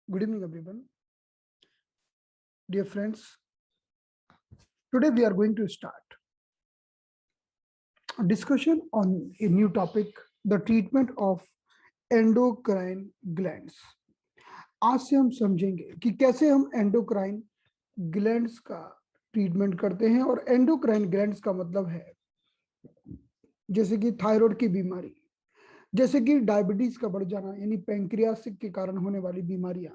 Good evening, everyone. Dear friends, today we are going to start a discussion on a new topic, the treatment of endocrine glands. आज से हम समझेंगे कि कैसे हम endocrine glands का ट्रीटमेंट करते हैं और एंडोक्राइन ग्लैंड्स का मतलब है जैसे कि थायराइड की बीमारी, जैसे कि डायबिटीज का बढ़ जाना यानी पैंक्रियासिस के कारण होने वाली बीमारियां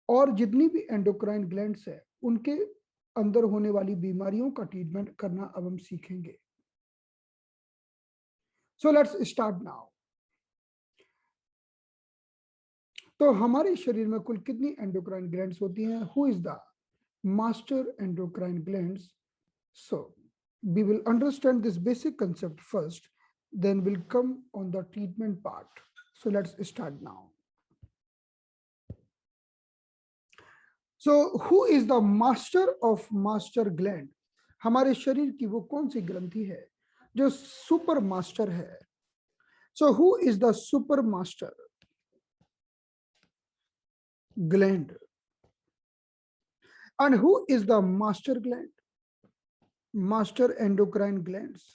और जितनी भी एंडोक्राइन ग्लैंड्स है उनके अंदर होने वाली बीमारियों का ट्रीटमेंट करना अब हम सीखेंगे। सो लेट्स स्टार्ट नाउ। तो हमारे शरीर में कुल कितनी एंडोक्राइन ग्लैंड्स होती हैं? Who is the master endocrine glands? So we will understand this basic concept first, then will come on the treatment part. So let's start now. So who is the master of master gland? हमारे शरीर की वो कौन सी ग्रंथि है जो super master है? सो who is the super master gland and who is the master gland, master endocrine glands?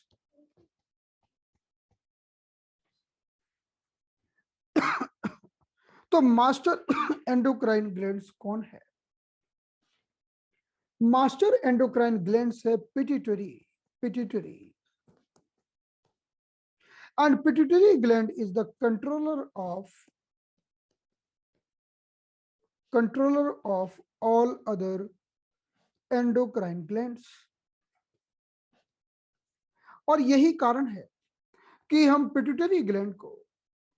तो मास्टर एंडोक्राइन ग्लैंड्स कौन है? मास्टर एंडोक्राइन ग्लैंड्स है pituitary and pituitary gland is the controller of all other endocrine glands। और यही कारण है कि हम पिट्यूटरी ग्लैंड को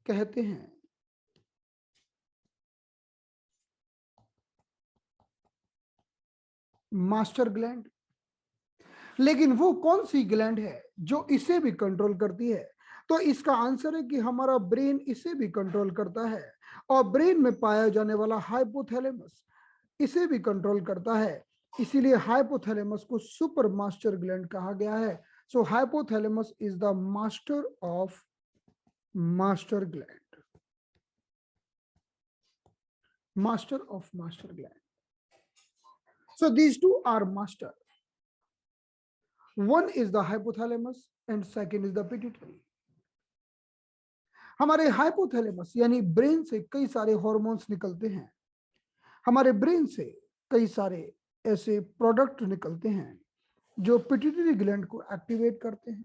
कहते हैं मास्टर ग्लैंड। लेकिन वो कौन सी ग्लैंड है जो इसे भी कंट्रोल करती है? तो इसका आंसर है कि हमारा ब्रेन इसे भी कंट्रोल करता है और ब्रेन में पाया जाने वाला हाइपोथैलेमस इसे भी कंट्रोल करता है। इसीलिए हाइपोथैलेमस को सुपर मास्टर ग्लैंड कहा गया है। So hypothalamus is the master of master gland, master of master gland. So these two are master. One is the hypothalamus and second is the pituitary. हमारे hypothalamus यानी brain से कई सारे hormones निकलते हैं। हमारे ब्रेन से कई सारे ऐसे प्रोडक्ट निकलते हैं जो पिट्यूटरी ग्लैंड को एक्टिवेट करते हैं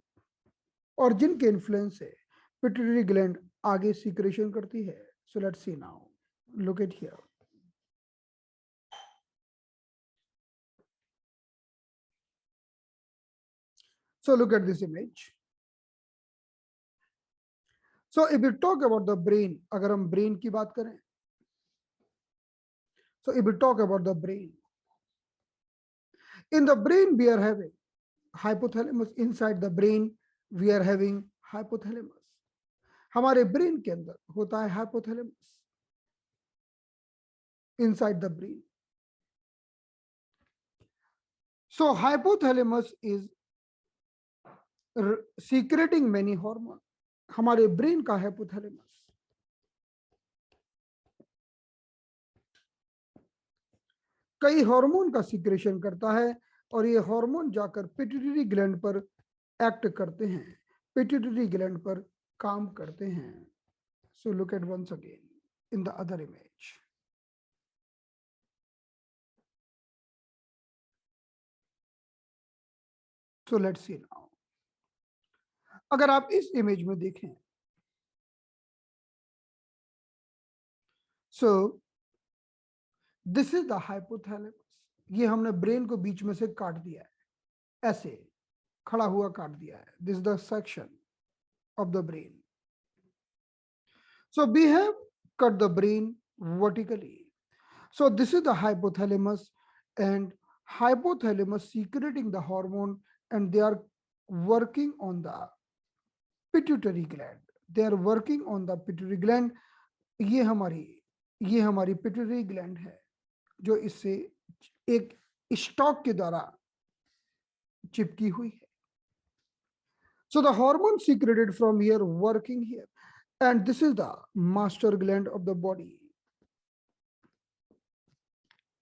और जिनके इन्फ्लुएंस से पिट्यूटरी ग्लैंड आगे सीक्रेशन करती है। सो let's see now, look at here. So look at this image. So if we talk about the brain, अगर हम ब्रेन की बात करें, so if we talk about the brain, in the brain we are having hypothalamus, inside the brain we are having hypothalamus. हमारे brain के अंदर होता है hypothalamus inside the brain. So hypothalamus is secreting many hormones. हमारे brain का hypothalamus कई hormone का secretion करता है और ये हार्मोन जाकर पिट्यूटरी ग्लैंड पर एक्ट करते हैं, पिट्यूटरी ग्लैंड पर काम करते हैं। So look at once again in the other image. So let's see now. अगर आप इस इमेज में देखें, so this is the hypothalamus. ये हमने ब्रेन को बीच में से काट दिया है, ऐसे खड़ा हुआ काट दिया है। This the section of the brain. So we have cut the brain vertically. So this is the hypothalamus, and hypothalamus secreting the hormone, and they are working on the pituitary gland. They are working on the pituitary gland. ये हमारी pituitary gland है जो इससे एक stock के द्वारा चिपकी हुई है। So the hormone secreted from here working here, and this is the master gland of the body,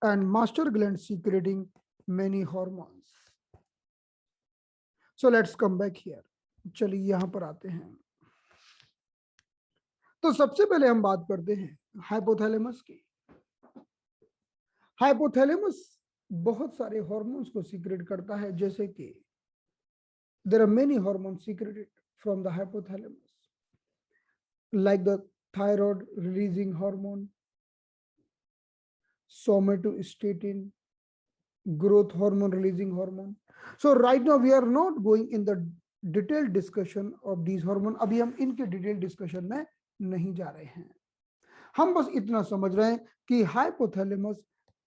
and master gland secreting many hormones. So let's come back here. चलिए यहां पर आते हैं। तो सबसे पहले हम बात करते हैं हाइपोथैलेमस की। हाइपोथैलेमस बहुत सारे हार्मोन्स को सीक्रेट करता है, जैसे कि there are many hormones secreted from the hypothalamus, like the thyroid releasing hormone, somatostatin, growth hormone releasing hormone. So right now we are not going in the detailed discussion of these hormone. अभी हम इनके detail discussion में नहीं जा रहे हैं। हम बस इतना समझ रहे हैं कि हाइपोथैलेमस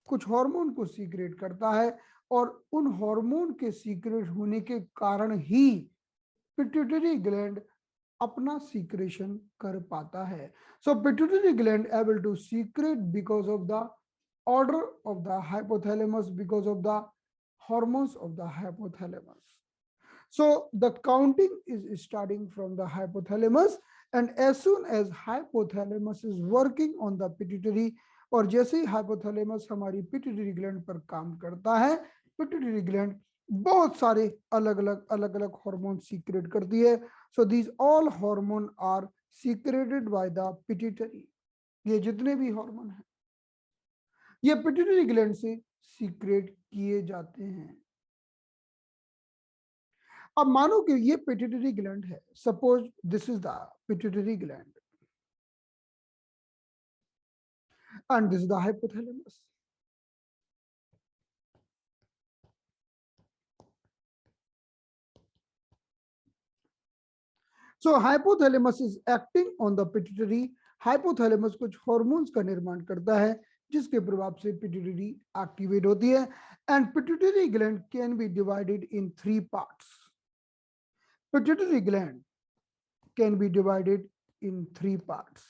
कुछ हार्मोन को सीक्रेट करता है और उन हार्मोन के सीक्रेट होने के कारण ही पिट्यूटरी ग्लैंड अपना सीक्रेशन कर पाता है। So pituitary gland able to secrete because of the order of the hypothalamus, because of the hormones of the hypothalamus. So the counting is starting from the hypothalamus, and as soon as hypothalamus is working on the pituitary, और जैसे ही hypothalamus हमारी pituitary gland पर काम करता है, pituitary gland बहुत सारे अलग अलग हार्मोन सीक्रेट करती है। So these all hormone are secreted by the pituitary. ये जितने भी हार्मोन हैं ये पिट्यूटरी ग्लैंड से सीक्रेट किए जाते हैं। अब मानो कि ये पिट्यूटरी ग्लैंड है, suppose this is the pituitary gland and this is the hypothalamus. So hypothalamus is acting on the pituitary. Hypothalamus कुछ हार्मोन्स का निर्माण करता है जिसके प्रभाव से पिट्यूटरी एक्टिवेट होती है, and pituitary gland can be divided in 3 parts. Pituitary gland can be divided in 3 parts.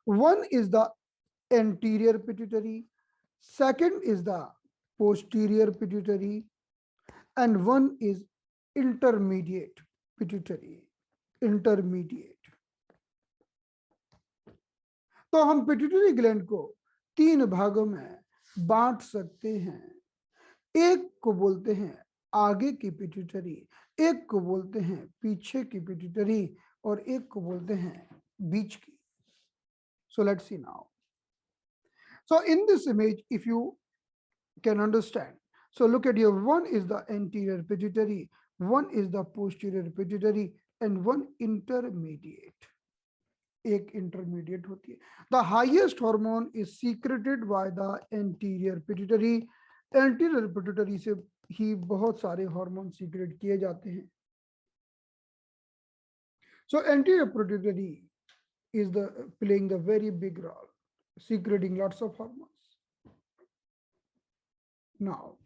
One is the anterior pituitary, second is the posterior pituitary, and one is intermediate pituitary. Intermediate. तो हम pituitary gland को 3 भागों में बांट सकते हैं। एक को बोलते हैं आगे की पिट्यूटरी, एक को बोलते हैं पीछे की पिट्यूटरी, और एक को बोलते हैं बीच की। So let's see now. So in this image, if you can understand, so look at here, one is the anterior pituitary, one is the posterior pituitary, and one intermediate. एक intermediate होती है। The highest hormone is secreted by the anterior pituitary. Anterior pituitary से ही बहुत सारे hormone secrete किए जाते हैं। So anterior pituitary is playing the very big role, secreting lots of hormones. Now,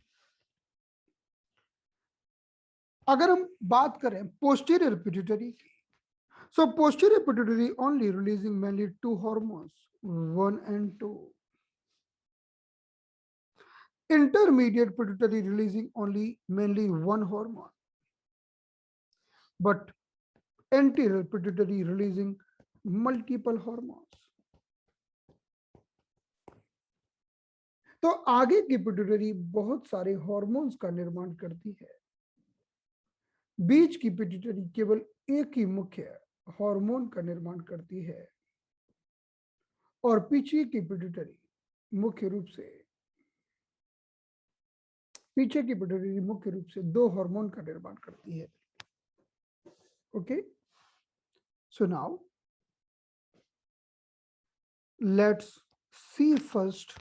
अगर हम बात करें posterior pituitary की, so posterior pituitary only releasing mainly 2 hormones, 1 and 2. Intermediate pituitary releasing only mainly 1 hormone, but anterior pituitary releasing multiple hormones. तो आगे की pituitary बहुत सारे हार्मोन्स का निर्माण करती है, बीच की पिट्यूटरी केवल एक ही मुख्य हार्मोन का निर्माण करती है, और पीछे की पिट्यूटरी मुख्य रूप से 2 हार्मोन का निर्माण करती है। Okay, so now let's see first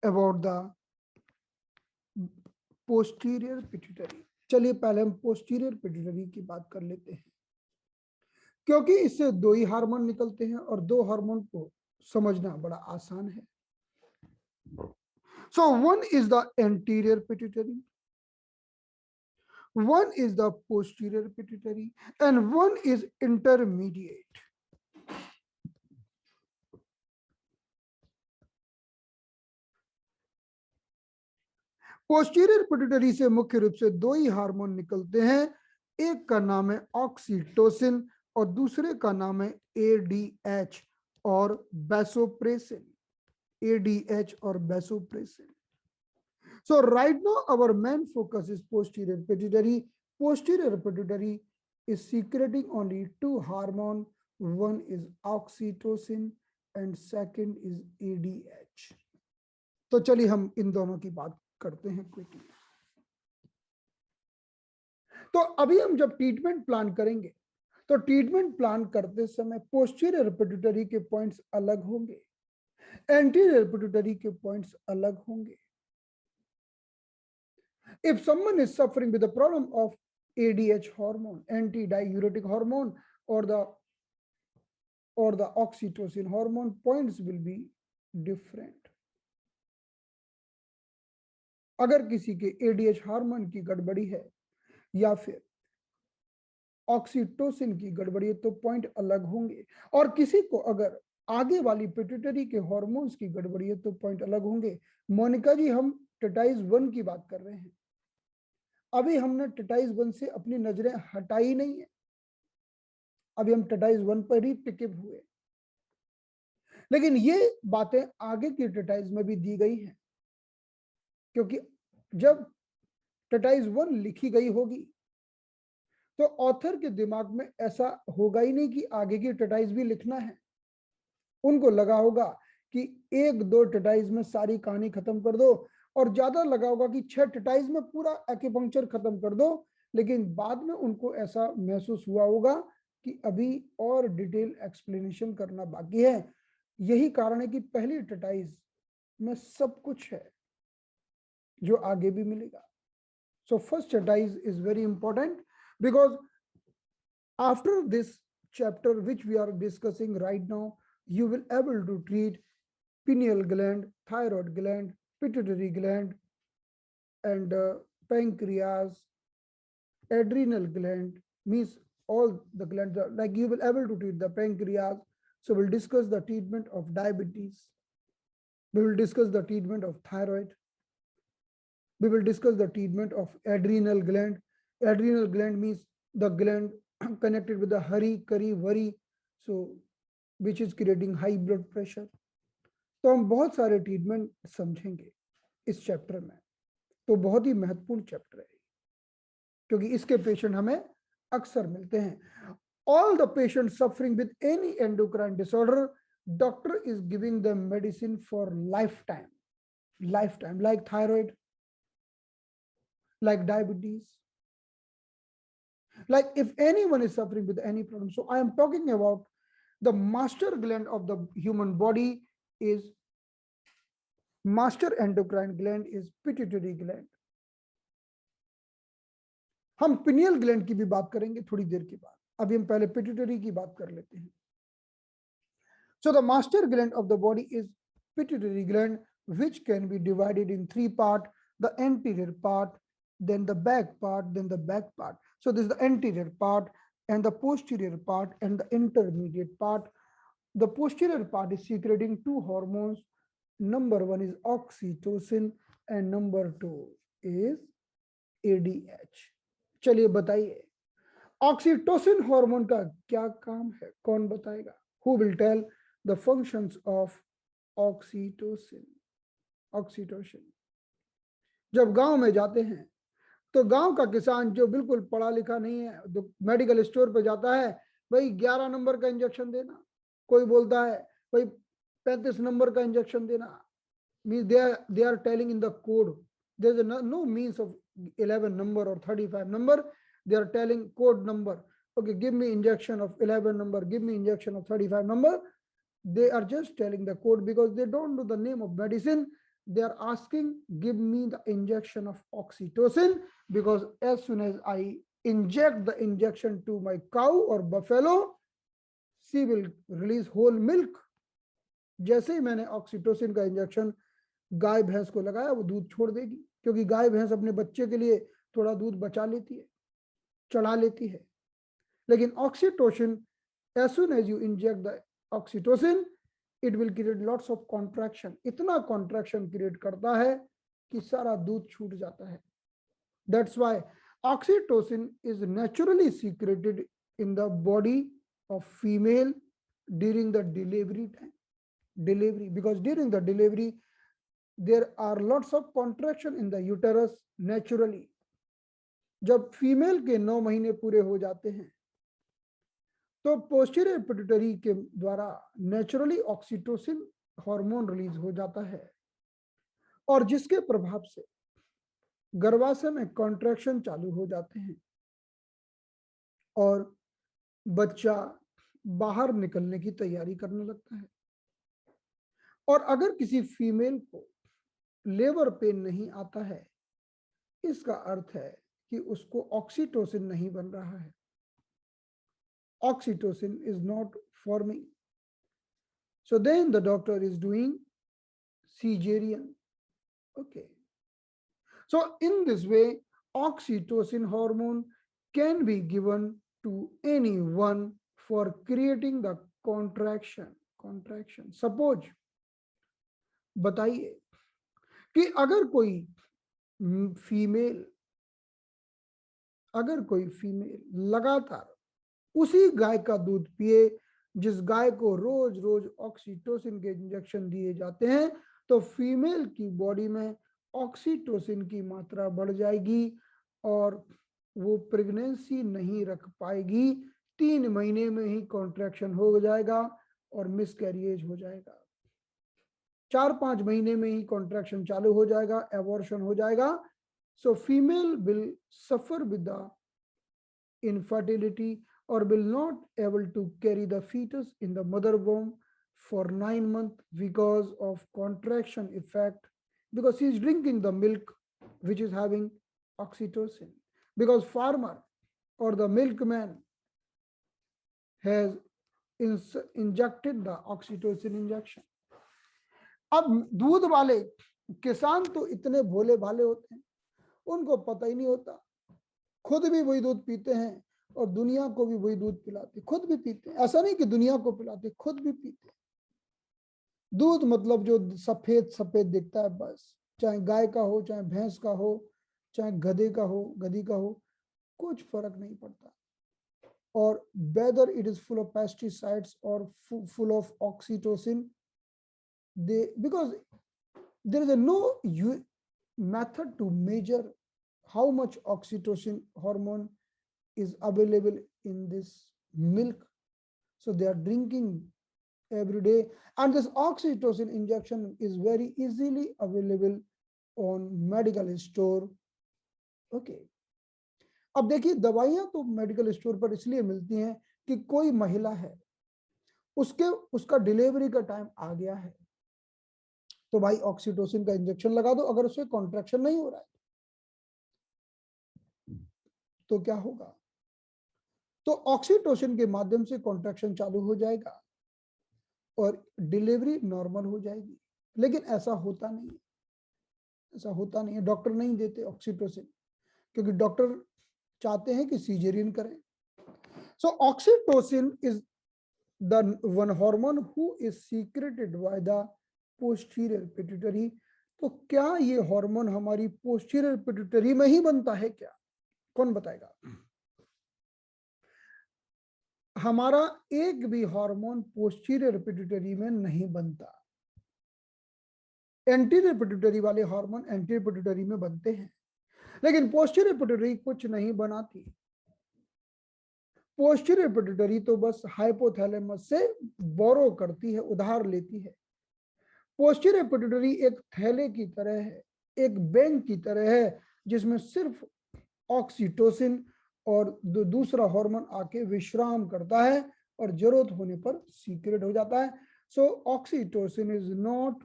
about the posterior pituitary. चलिए पहले हम पोस्टीरियर पिट्यूटरी की बात कर लेते हैं, क्योंकि इससे 2 ही हार्मोन निकलते हैं और 2 हार्मोन को समझना बड़ा आसान है। So one is the anterior pituitary, one is the posterior pituitary, and one is intermediate. Posterior pituitary से मुख्य रूप से दो ही हार्मोन निकलते हैं, एक का नाम है ऑक्सीटोसिन और दूसरे का नाम है एडीएच और वैसोप्रेसिन। एडीएच और vasopressin. So right now our main focus is posterior pituitary. Posterior pituitary is secreting only two hormone. One is oxytocin and second is ADH. तो चलिए हम इन दोनों की बात करते हैं क्विकली। तो अभी हम जब ट्रीटमेंट प्लान करेंगे तो ट्रीटमेंट प्लान करते समय पोस्टीरियर पिट्यूटरी के पॉइंट्स अलग होंगे, एंटीरियर पिट्यूटरी के पॉइंट्स अलग होंगे। If someone is suffering with the problem of ADH hormone, antidiuretic hormone, or the oxytocin hormone, points will be different. अगर किसी के ADH हार्मोन की गड़बड़ी है या फिर ऑक्सीटोसिन की गड़बड़ी है तो पॉइंट अलग होंगे, और किसी को अगर आगे वाली पिट्यूटरी के हार्मोन्स की गड़बड़ी है तो पॉइंट अलग होंगे। मोनिका जी, हम टेटाइज 1 की बात कर रहे हैं। अभी हमने टेटाइज 1 से अपनी नजरें हटाई नहीं है, अभी हम टेटाइज 1 पर ही टिके हुए, लेकिन ये बातें आगे की टेटाइज में भी दी गई हैं, क्योंकि जब टेटाइज 1 लिखी गई होगी तो ऑथर के दिमाग में ऐसा होगा ही नहीं कि आगे की टेटाइज भी लिखना है। उनको लगा होगा कि 1-2 टेटाइज में सारी कहानी खत्म कर दो, और ज्यादा लगा होगा कि 6 टेटाइज में पूरा एक्यूपंक्चर खत्म कर दो, लेकिन बाद में उनको ऐसा महसूस हुआ होगा कि अभी और डिटेल एक्सप्लेनेशन करना बाकी है। यही कारण है कि पहली टेटाइज में सब कुछ है जो आगे भी मिलेगा। So first tetize is very important because after this chapter which we are discussing right now, you will able to treat pineal gland, thyroid gland, pituitary gland, and pancreas, adrenal gland, means all the glands like you will able to treat the pancreas. So we'll discuss the treatment of diabetes, we will discuss the treatment of thyroid, we will discuss the treatment of adrenal gland. Adrenal gland means the gland connected with the hari, kari, vari, so which is creating high blood pressure. तो हम बहुत सारे treatment समझेंगे इस chapter में। तो बहुत ही महत्वपूर्ण चैप्टर है, क्योंकि इसके पेशेंट हमें अक्सर मिलते हैं। All the patients suffering with any endocrine disorder, doctor is giving them medicine for lifetime, like thyroid, like diabetes, like if anyone is suffering with any problem. So I am talking about the master gland of the human body is, master endocrine gland is pituitary gland. हम pineal gland की भी बात करेंगे थोड़ी देर के बाद, अभी हम पहले पिट्यूटरी की बात कर लेते हैं। So the master gland of the body is pituitary gland, which can be divided in 3 parts: the anterior part, then the back part, then the back part. So this is the anterior part and the posterior part and the intermediate part. The posterior part is secreting 2 hormones. Number 1 is oxytocin and number 2 is ADH. चलिए बताइए, oxytocin hormone का क्या काम है, कौन बताएगा? Who will tell the functions of oxytocin? Oxytocin, जब गांव में जाते हैं तो गांव का किसान जो बिल्कुल पढ़ा लिखा नहीं है, तो मेडिकल स्टोर पे जाता है, भाई 11 नंबर का इंजेक्शन देना, कोई बोलता है भाई 35 नंबर का इंजेक्शन देना, means they are telling in the code, there is no means of 11 number or 35 number, they are telling code number. Okay, give me injection of 11 number, give me injection of 35 number. They are just telling the code because they don't know the name of medicine. They are asking, give me the injection of oxytocin, because as soon as I inject the injection to my cow or buffalo, she will release whole milk. जैसे ही मैंने oxytocin का injection गाय भैंस को लगाया, वो दूध छोड़ देगी, क्योंकि गाय भैंस अपने बच्चे के लिए थोड़ा दूध बचा लेती है, चढ़ा लेती है। लेकिन oxytocin, as soon as you inject the oxytocin, it will create lots of contraction. इतना contraction create करता है कि सारा दूध छूट जाता है। That's why oxytocin is naturally secreted in the body of female during the delivery, because during the delivery there are lots of contraction in the uterus naturally. जब फीमेल के 9 महीने पूरे हो जाते हैं तो पोस्टीरियर पिट्यूटरी के द्वारा नेचुरली ऑक्सीटोसिन हार्मोन रिलीज हो जाता है, और जिसके प्रभाव से गर्भाशय में कॉन्ट्रैक्शन चालू हो जाते हैं और बच्चा बाहर निकलने की तैयारी करने लगता है। और अगर किसी फीमेल को लेबर पेन नहीं आता है, इसका अर्थ है कि उसको ऑक्सीटोसिन नहीं बन रहा है, oxytocin is not forming. So then the doctor is doing cesarean. Okay, so in this way oxytocin hormone can be given to anyone for creating the contraction. Suppose बताइए कि अगर कोई फीमेल लगातार उसी गाय का दूध पिए जिस गाय को रोज रोज ऑक्सीटोसिन के इंजेक्शन दिए जाते हैं, तो फीमेल की बॉडी में ऑक्सीटोसिन की मात्रा बढ़ जाएगी और वो प्रेगनेंसी नहीं रख पाएगी। 3 महीने में ही कॉन्ट्रैक्शन हो जाएगा और मिसकैरिएज हो जाएगा। 4-5 महीने में ही कॉन्ट्रैक्शन चालू हो जाएगा, एबॉर्शन हो जाएगा। So female will suffer with the infertility or will not able to carry the fetus in the mother womb for 9 months because of contraction effect, because he is drinking the milk which is having oxytocin, because farmer or the milkman has injected the oxytocin injection. अब दूध वाले किसान तो इतने भोले भाले होते हैं, उनको पता ही नहीं होता, खुद भी वही दूध पीते हैं और दुनिया को भी वही दूध पिलाते, खुद भी पीते हैं। ऐसा नहीं कि दुनिया को पिलाते, खुद भी पीते हैं। दूध मतलब जो सफेद सफेद दिखता है बस, चाहे गाय का हो, चाहे भैंस का हो, चाहे गधे का हो, गधी का हो, कुछ फर्क नहीं पड़ता। और whether it is full of pesticides और full of oxytocin, they because there is no method to measure how much oxytocin hormone is available in this milk. So they are drinking every day, and this oxytocin injection is very easily available on medical store. Okay, अब देखिए दवाइयां तो medical store पर इसलिए मिलती हैं कि कोई महिला है, उसका डिलीवरी का टाइम आ गया है, तो भाई ऑक्सीटोसिन का इंजेक्शन लगा दो। अगर उससे कॉन्ट्रैक्शन नहीं हो रहा है तो क्या होगा? तो ऑक्सीटोसिन के माध्यम से कॉन्ट्रैक्शन चालू हो जाएगा और डिलीवरी नॉर्मल हो जाएगी। लेकिन ऐसा होता नहीं है, डॉक्टर नहीं देते ऑक्सीटोसिन, क्योंकि डॉक्टर चाहते हैं कि सीजेरियन करें। So oxytocin is the one hormone who is secreted by the posterior pituitary. तो क्या ये हार्मोन हमारी पोस्टीरियर पिट्यूटरी में ही बनता है क्या? कौन बताएगा? हमारा एक भी हार्मोन पोस्टीरियर पिट्यूटरी में नहीं बनता। एंटीरियर पिट्यूटरी वाले हार्मोन एंटीरियर पिट्यूटरी में बनते हैं, लेकिन पोस्टीरियर पिट्यूटरी कुछ नहीं बनाती। पोस्टीरियर पिट्यूटरी तो बस हाइपोथैलेमस से बोरो करती है, उधार लेती है। पोस्टीरियर पिट्यूटरी एक थैले की तरह है, एक बैंक की तरह है, जिसमें सिर्फ ऑक्सीटोसिन और दूसरा हार्मोन आके विश्राम करता है और जरूरत होने पर सीक्रेट हो जाता है। So oxytocin is not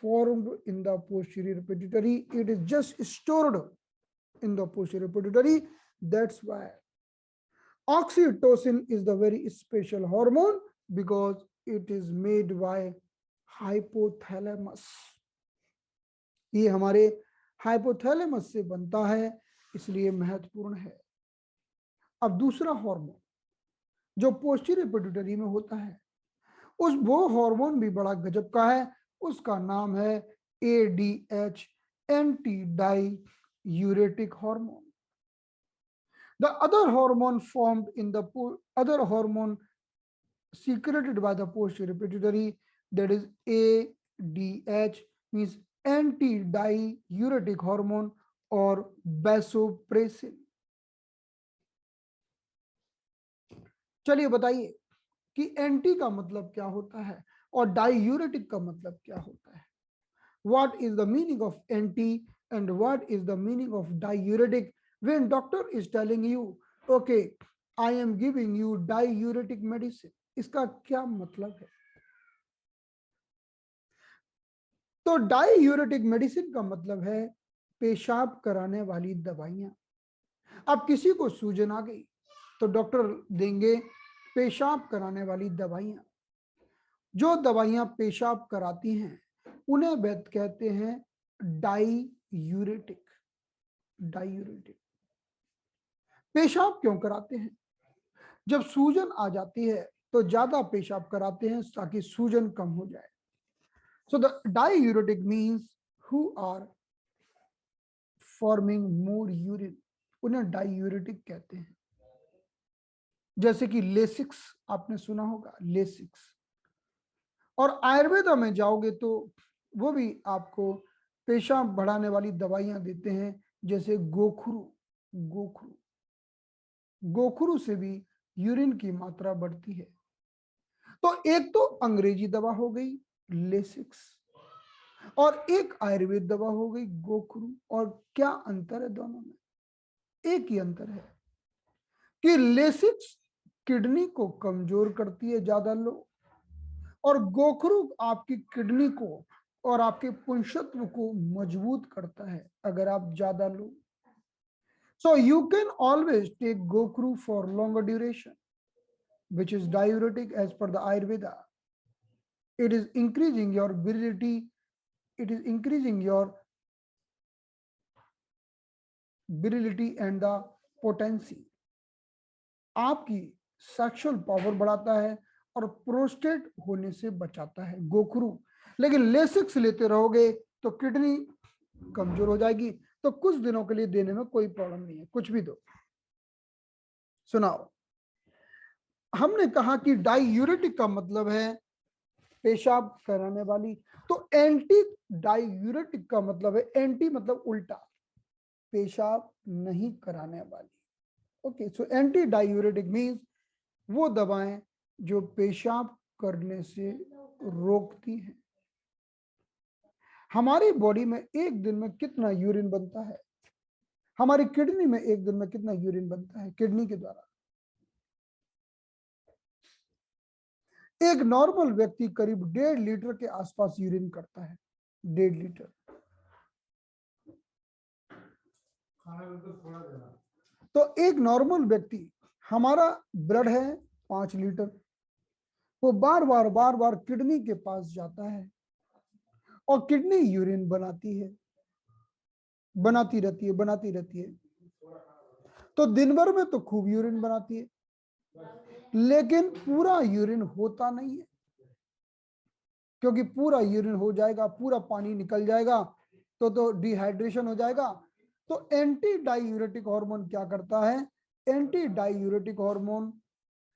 formed in the posterior pituitary, it is just stored in the posterior pituitary. That's why oxytocin is the very special hormone, because it is made by hypothalamus. ये हमारे hypothalamus से बनता है, इसलिए महत्वपूर्ण है। अब दूसरा हार्मोन जो पोस्टीरियर पिट्यूटरी में होता है, वो हार्मोन भी बड़ा गजब का है। उसका नाम है ADH, anti-diuretic hormone. The other hormone formed in the other hormone secreted by the posterior pituitary, that is ADH, means anti-diuretic hormone or vasopressin. चलिए बताइए कि एंटी का मतलब क्या होता है और डायूरेटिक का मतलब क्या होता है. What is the meaning of anti and what is the meaning of diuretic? When doctor is telling you, okay, I am giving you diuretic medicine, इसका क्या मतलब है? तो डायूरेटिक मेडिसिन का मतलब है पेशाब कराने वाली दवाइयां. अब किसी को सूजन आ गई तो डॉक्टर देंगे पेशाब कराने वाली दवाइयां. जो दवाइयां पेशाब कराती हैं उन्हें वैद्य कहते हैं डायूरेटिक. डायूरेटिक. पेशाब क्यों कराते हैं? जब सूजन आ जाती है तो ज्यादा पेशाब कराते हैं ताकि सूजन कम हो जाए. So the diuretic means who are forming more urine, उन्हें डायूरेटिक कहते हैं. जैसे कि लेसिक्स आपने सुना होगा, लेसिक्स. और आयुर्वेदा में जाओगे तो वो भी आपको पेशाब बढ़ाने वाली दवाइयां देते हैं, जैसे गोखरू. गोखरू गोखरू से भी यूरिन की मात्रा बढ़ती है. तो एक तो अंग्रेजी दवा हो गई लेसिक्स और एक आयुर्वेद दवा हो गई गोखरू. और क्या अंतर है दोनों में? एक ही अंतर है कि लेसिक्स किडनी को कमजोर करती है ज्यादा लो, और गोखरू आपकी किडनी को और आपके पुंजत्व को मजबूत करता है अगर आप ज्यादा लो. So you can always take Gokru for longer duration, which is diuretic as per the Ayurveda. It is increasing your virility. It is increasing your virility and the potency. आपकी सेक्सुअल पावर बढ़ाता है और prostate होने से बचाता है गोखरू. लेकिन लेसिक्स लेते रहोगे तो किडनी कमजोर हो जाएगी. तो कुछ दिनों के लिए देने में कोई प्रॉब्लम नहीं है, कुछ भी दो. सुनाओ, हमने कहा कि डायूरेटिक का मतलब है पेशाब कराने वाली. तो एंटी डायूरेटिक का मतलब है, एंटी मतलब उल्टा, पेशाब नहीं कराने वाली. Okay, so anti diuretic means वो दवाएं जो पेशाब करने से रोकती हैं. हमारी बॉडी में एक दिन में कितना यूरिन बनता है? हमारी किडनी में एक दिन में कितना यूरिन बनता है किडनी के द्वारा? एक नॉर्मल व्यक्ति करीब 1.5 लीटर के आसपास यूरिन करता है. 1.5 लीटर. तो एक नॉर्मल व्यक्ति, हमारा ब्लड है 5 लीटर, वो बार बार किडनी के पास जाता है और किडनी यूरिन बनाती है, बनाती रहती है. तो दिन भर में तो खूब यूरिन बनाती है, लेकिन पूरा यूरिन होता नहीं है, क्योंकि पूरा यूरिन हो जाएगा, पूरा पानी निकल जाएगा तो डिहाइड्रेशन हो जाएगा. तो एंटी डायूरेटिक हार्मोन क्या करता है? Anti diuretic hormone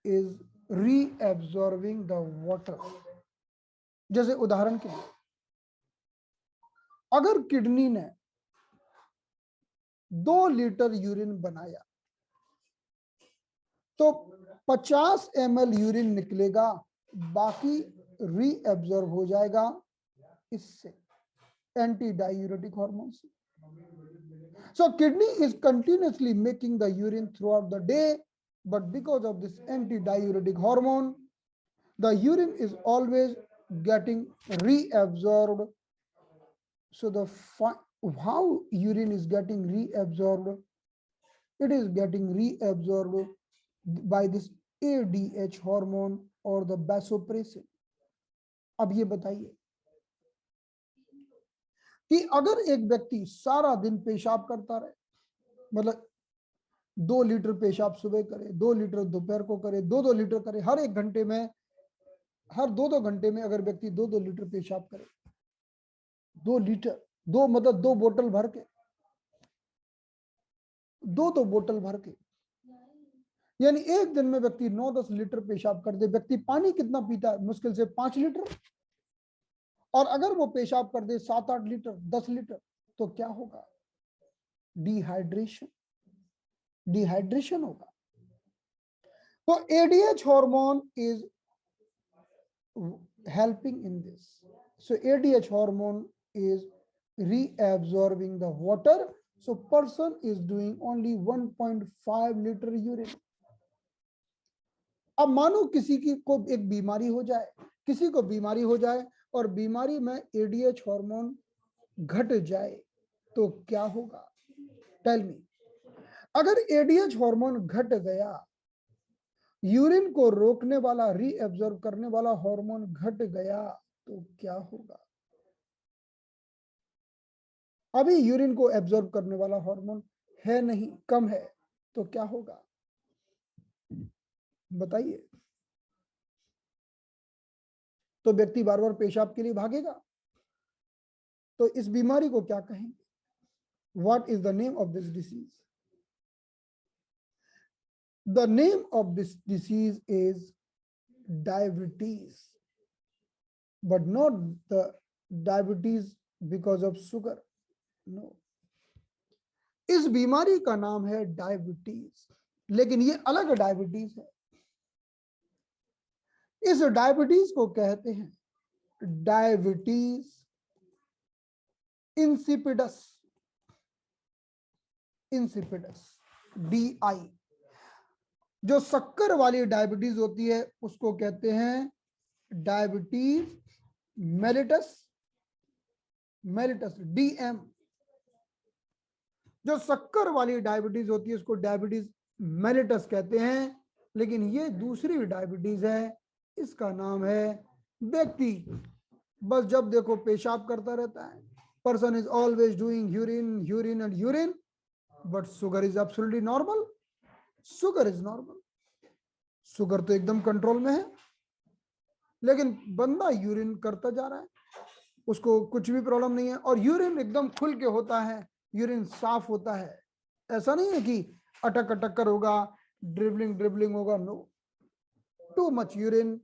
is reabsorbing the water. जैसे उदाहरण के लिए, अगर किडनी ने 2 लीटर यूरिन बनाया तो 50 ml यूरिन निकलेगा, बाकी रीएब्सॉर्ब हो जाएगा इससे, एंटी डायूरेटिक हार्मोन से. So kidney is continuously making the urine throughout the day, but because of this anti-diuretic hormone, the urine is always getting reabsorbed. So how urine is getting reabsorbed? It is getting reabsorbed by this ADH hormone or the vasopressin. अब ये बताइए कि अगर एक व्यक्ति सारा दिन पेशाब करता रहे, मतलब 2 लीटर पेशाब सुबह करे, 2 लीटर दोपहर को करे, 2 लीटर करे, हर 1 घंटे में, हर 2 घंटे में अगर व्यक्ति 2 लीटर पेशाब करे, 2 लीटर, दो मतलब दो बोतल भर के, दो बोतल भर के, यानी एक दिन में व्यक्ति 9-10 लीटर पेशाब कर दे। व्यक्ति पानी कितना पीता है? मुश्किल से 5 लीटर। और अगर वो पेशाब कर दे 7-8 लीटर, 10 लीटर, तो क्या होगा? डिहाइड्रेशन, डिहाइड्रेशन होगा। तो ADH hormone is helping in this. So ADH hormone is reabsorbing the water. So person is doing only 1.5 liter urine. अब मानो किसी की को एक बीमारी हो जाए, किसी को बीमारी हो जाए और बीमारी में एडीएच हार्मोन घट जाए, तो क्या होगा? Tell me. अगर एडीएच हार्मोन घट गया, यूरिन को रोकने वाला, रीएब्जॉर्ब करने वाला हार्मोन घट गया, तो क्या होगा? अभी यूरिन को एब्जॉर्ब करने वाला हार्मोन है नहीं, कम है, तो क्या होगा? बताइए। तो व्यक्ति बार बार पेशाब के लिए भागेगा। तो इस बीमारी को क्या कहेंगे? What is the name of this disease? The name of this disease is diabetes, but not the diabetes because of sugar, no. इस बीमारी का नाम है डायबिटीज, लेकिन ये अलग डायबिटीज है। इस डायबिटीज को कहते हैं डायबिटीज इंसिपिडस, इंसिपिडस, DI। जो शक्कर वाली डायबिटीज होती है उसको कहते हैं डायबिटीज मेलिटस, मेलिटस, DM। जो शक्कर वाली डायबिटीज होती है उसको डायबिटीज मेलिटस कहते हैं। लेकिन ये दूसरी डायबिटीज है, इसका नाम है व्यक्ति बस जब देखो पेशाब करता रहता है। Person is always doing urine, urine and urine, but sugar is absolutely normal. Sugar is normal, sugar तो एकदम कंट्रोल में है, लेकिन बंदा यूरिन करता जा रहा है, उसको कुछ भी प्रॉब्लम नहीं है। और यूरिन एकदम खुल के होता है, यूरिन साफ होता है। ऐसा नहीं है कि अटक अटक कर होगा, ड्रिबलिंग ड्रिबलिंग होगा, no. Too much urine,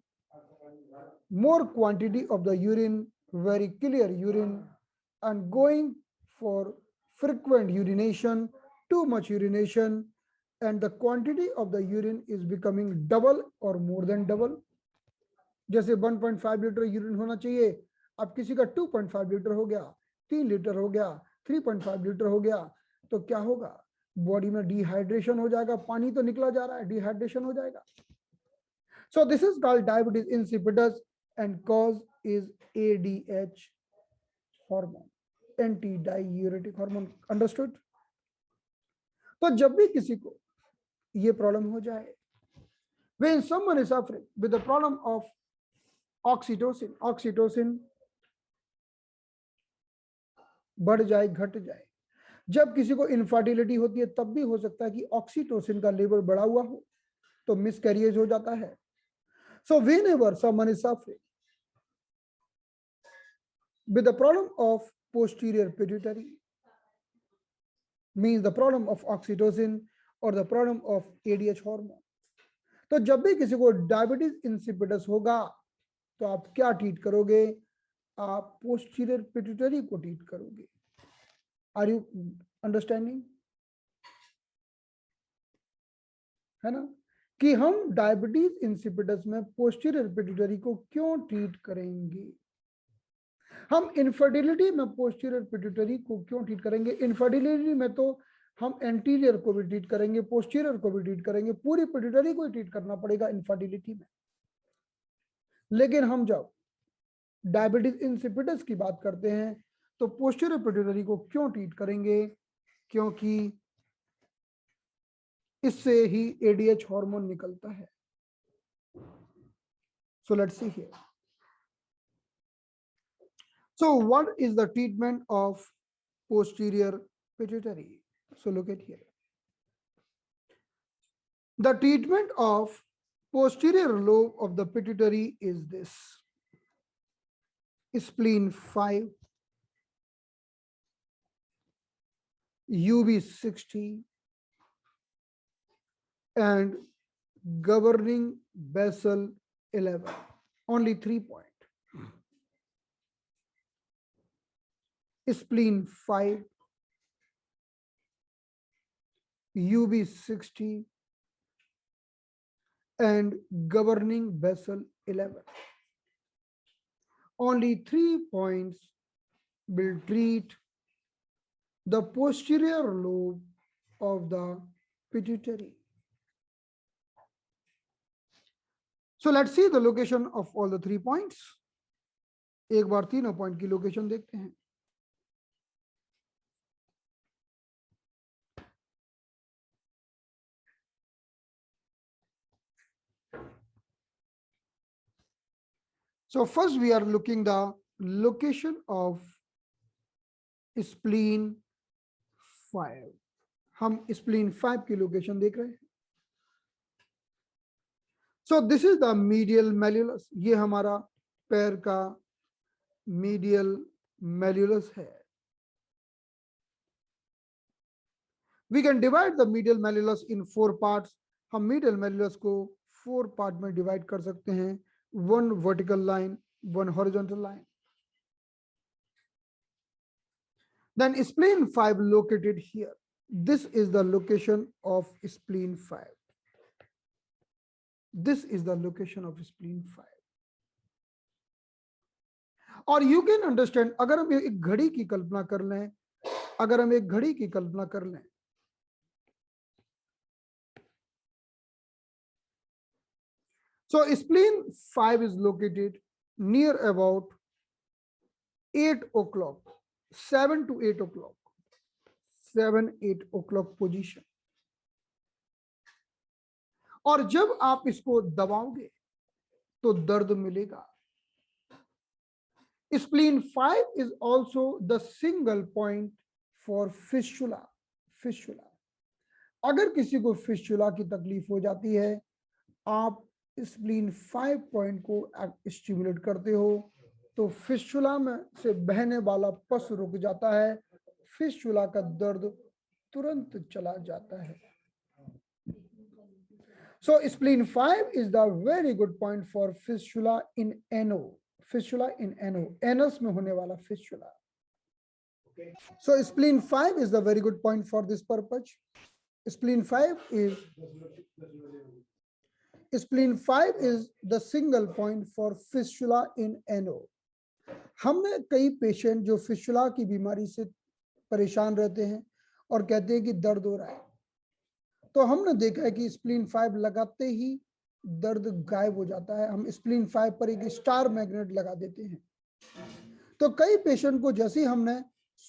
more quantity of the urine, very clear urine, and going for frequent urination, too much urination, and the quantity of the urine is becoming double or more than double. जैसे 1.5 litre urine होना चाहिए, अब किसी का 2.5 litre हो गया, 3 litre हो गया, 3.5 लीटर हो गया, तो क्या होगा? बॉडी में डिहाइड्रेशन हो जाएगा, पानी तो निकला जा रहा है, डिहाइड्रेशन हो जाएगा। So this is called diabetes insipidus and cause is ADH hormone, antidiuretic hormone. Understood? तो जब भी किसी को ये प्रॉब्लम हो जाए, when someone is suffering with the problem of oxytocin, oxytocin बढ़ जाए, घट जाए। जब किसी को इनफर्टिलिटी होती है तब भी हो सकता है कि ऑक्सीटोसिन का लेवल बढ़ा हुआ हो, तो मिसकैरिएज हो जाता है। So whenever someone is suffering with the problem of posterior pituitary, means the problem of oxytocin or the problem of ADH hormone, तो जब भी किसी को डायबिटीज इंसिपिडस होगा तो आप क्या ट्रीट करोगे? आप पोस्टीरियर पिट्यूटरी को ट्रीट करोगे। Are you understanding? है ना कि हम डायबिटीज इंसिपिडस में पोस्टीरियर पिट्यूटरी को क्यों ट्रीट करेंगे? हम इनफर्टिलिटी में पोस्टीरियर पिट्यूटरी को क्यों ट्रीट करेंगे? इनफर्टिलिटी में तो हम एंटीरियर को भी ट्रीट करेंगे, पोस्टीरियर को भी ट्रीट करेंगे, पूरी पिट्यूटरी को ट्रीट करना पड़ेगा इनफर्टिलिटी में। लेकिन हम जब डायबिटीज इंसिपिडस की बात करते हैं तो पोस्टीरियर पिट्यूटरी को क्यों ट्रीट करेंगे? क्योंकि इससे ही एडीएच हार्मोन निकलता है। सो let's see here. So what is the treatment of posterior pituitary? So look at here. The treatment of posterior lobe of the pituitary is this: spleen 5, UB60 and governing basal 11. Only 3 points. Spleen 5, UB60 and governing basal 11. Only 3 points will treat the posterior lobe of the pituitary. So let's see the location of all the 3 points. एक बार तीनों point की location देखते हैं. So first we are looking the location of spleen 5. हम spleen 5 की location देख रहे हैं. So this is the medial malleolus. ये हमारा पैर का medial malleolus है. We can divide the medial malleolus in 4 parts. हम medial malleolus को 4 part में divide कर सकते हैं. One vertical line, one horizontal line. Then spleen 5 located here. This is the location of spleen 5. This is the location of spleen 5. और you can understand, अगर हम एक घड़ी की कल्पना कर लें, अगर हम एक घड़ी की कल्पना कर लें, so spleen 5 is located near about 8 o'clock, 7 to 8 o'clock, 7-8 o'clock position. और जब आप इसको दबाओगे तो दर्द मिलेगा. Spleen 5 is also the single point for fistula. Fistula. अगर किसी को फिस्टुला की तकलीफ हो जाती है, आप स्प्लीन 5 पॉइंट को स्टिमुलेट करते हो तो फिस्टुला में से बहने वाला पस रुक जाता है, फिस्टुला का दर्द तुरंत चला जाता है. So spleen 5 is the very good point for fistula in ano. Fistula in ano. Anus में होने वाला fistula. So spleen 5 is the very good point for this purpose. Spleen 5 is the single point for fistula in ano. हमने कई patient जो fistula की बीमारी से परेशान रहते हैं और कहते हैं कि दर्द हो रहा है, तो हमने देखा है कि स्प्लीन 5 लगाते ही दर्द गायब हो जाता है. हम स्प्लीन 5 पर एक स्टार मैग्नेट लगा देते हैं. तो कई पेशेंट को जैसे ही हमने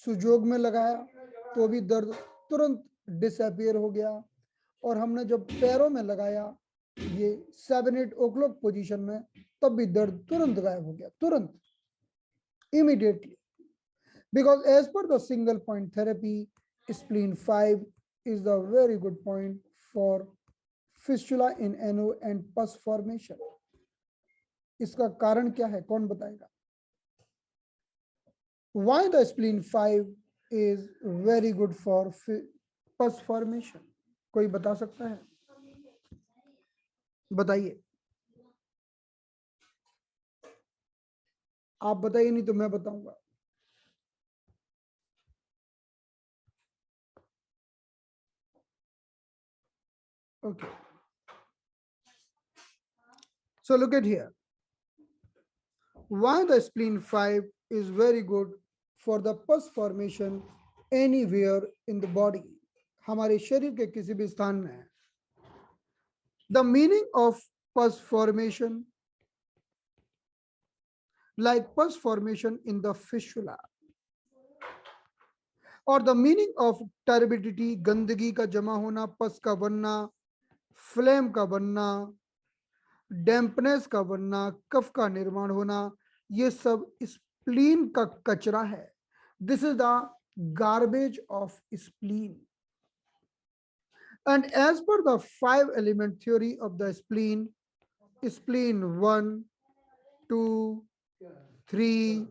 सुजोग में लगाया तो भी दर्द तुरंत डिसअपियर हो गया, और हमने जब पैरों में लगाया ये 7-8 o'clock पोजीशन में, तब भी दर्द तुरंत गायब हो गया, तुरंत, immediately. Because as per the single point therapy, spleen 5 is the very good point for fistula in ano and pus formation. इसका कारण क्या है, कौन बताएगा? Why the spleen 5 is very good for pus formation? कोई बता सकता है? बताइए. आप बताइए, नहीं तो मैं बताऊंगा. Okay. So look at here. Why the spleen 5 is very good for the pus formation anywhere in the body. हमारे शरीर के किसी भी स्थान में. The meaning of pus formation, like pus formation in the fistula, or the meaning of turbidity, गंदगी का जमा होना, पस का बनना, फ्लेम का बनना, डैम्पनेस का बनना, कफ का निर्माण होना, ये सब स्प्लीन का कचरा है. This is the garbage of spleen. And as per the 5 element theory of the spleen, spleen 1, 2, 3,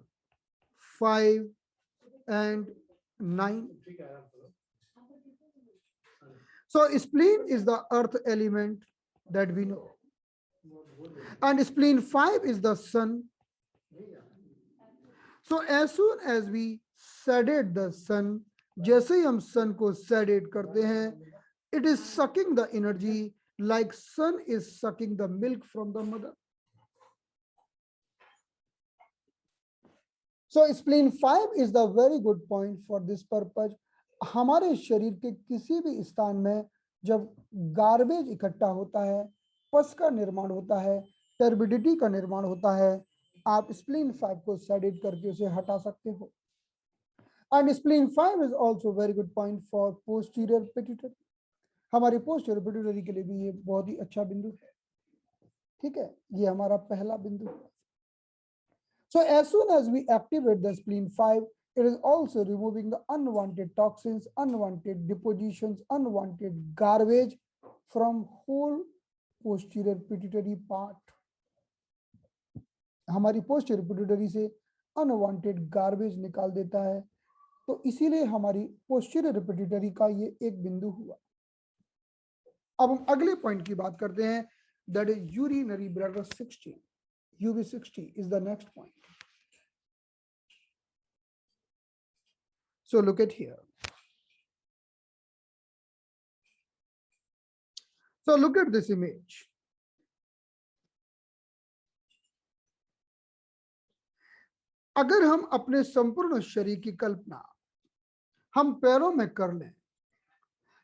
5 and 9. So spleen is the earth element that we know. And spleen 5 is the sun. So as soon as we sedate the sun, जैसे ही हम sun को sedate करते हैं, it is sucking the energy like sun is sucking the milk from the mother. So spleen 5 is the very good point for this purpose. हमारे शरीर के किसी भी स्थान में जब गार्बेज इकट्ठा होता है, पस का निर्माण होता है, टर्बिडिटी का निर्माण होता है, आप स्प्लीन 5 को सेडेट करके उसे हटा सकते हो. And spleen 5 is also very good point for posterior pituitary. हमारी पोस्टीरियर पिट्यूटरी के लिए भी ये बहुत ही अच्छा बिंदु है. ठीक है, ये हमारा पहला बिंदु है. So as soon as we activate the spleen 5, it is also removing the unwanted toxins, unwanted depositions, unwanted garbage from whole posterior pituitary part. हमारी posterior pituitary से unwanted garbage निकाल देता है. तो इसीलिए हमारी posterior pituitary का ये एक बिंदु हुआ. अब हम अगले पॉइंट की बात करते हैं, that is urinary bladder 60. UB60 is the next point. So look at here. So look at this image. अगर हम अपने संपूर्ण शरीर की कल्पना हम पैरों में कर लें,